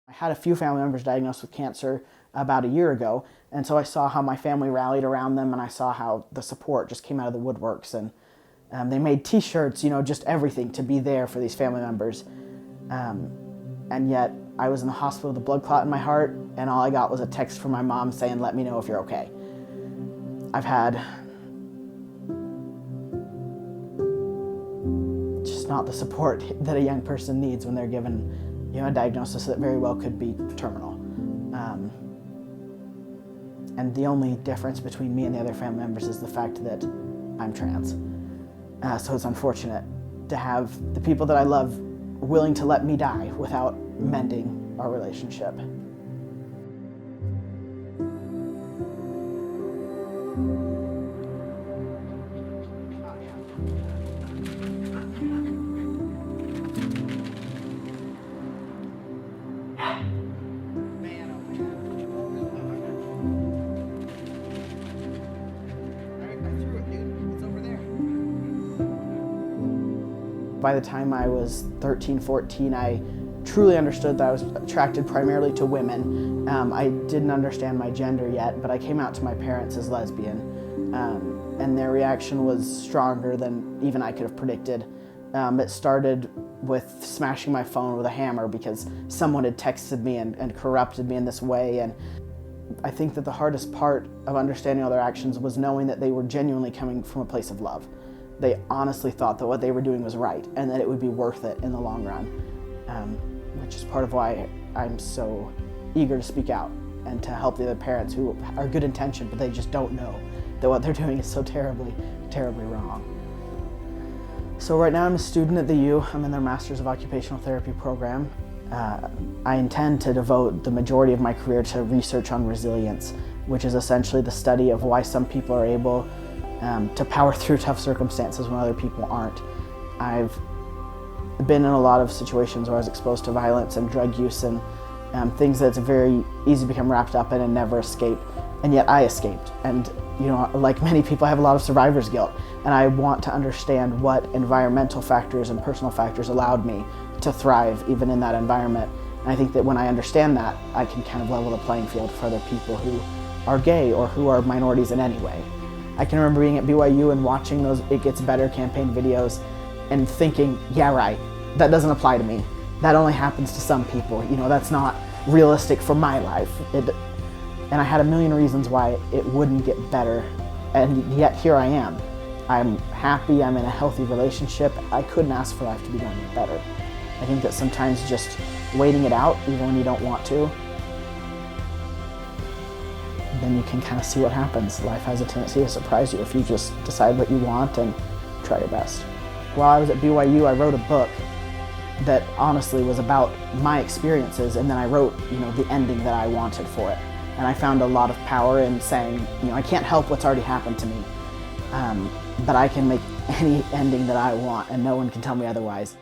I had a few family members diagnosed with cancer about a year ago, and so I saw how my family rallied around them, and I saw how the support just came out of the woodworks, and they made t-shirts, just everything to be there for these family members. And yet I was in the hospital with a blood clot in my heart, and all I got was a text from my mom saying, "Let me know if you're okay." I've had just not the support that a young person needs when they're given a diagnosis that very well could be terminal. And the only difference between me and the other family members is the fact that I'm trans. So it's unfortunate to have the people that I love willing to let me die without mending our relationship. By the time I was 13, 14, I truly understood that I was attracted primarily to women. I didn't understand my gender yet, but I came out to my parents as lesbian, and their reaction was stronger than even I could have predicted. It started with smashing my phone with a hammer because someone had texted me and corrupted me in this way. And I think that the hardest part of understanding all their actions was knowing that they were genuinely coming from a place of love. They honestly thought that what they were doing was right and that it would be worth it in the long run, which is part of why I'm so eager to speak out and to help the other parents who are good intentioned, but they just don't know that what they're doing is so terribly, terribly wrong. So right now I'm a student at the U. I'm in their Masters of Occupational Therapy program. I intend to devote the majority of my career to research on resilience, which is essentially the study of why some people are able to power through tough circumstances when other people aren't. I've been in a lot of situations where I was exposed to violence and drug use and things that's very easy to become wrapped up in and never escape, and yet I escaped. And like many people, I have a lot of survivor's guilt, and I want to understand what environmental factors and personal factors allowed me to thrive even in that environment. And I think that when I understand that, I can kind of level the playing field for other people who are gay or who are minorities in any way. I can remember being at BYU and watching those It Gets Better campaign videos and thinking, yeah, right, that doesn't apply to me. That only happens to some people. That's not realistic for my life. And I had a million reasons why it wouldn't get better, and yet here I am. I'm happy, I'm in a healthy relationship. I couldn't ask for life to be going better. I think that sometimes just waiting it out, even when you don't want to, then you can kind of see what happens. Life has a tendency to surprise you if you just decide what you want and try your best. While I was at BYU, I wrote a book that honestly was about my experiences, and then I wrote, the ending that I wanted for it. And I found a lot of power in saying, I can't help what's already happened to me, but I can make any ending that I want, and no one can tell me otherwise.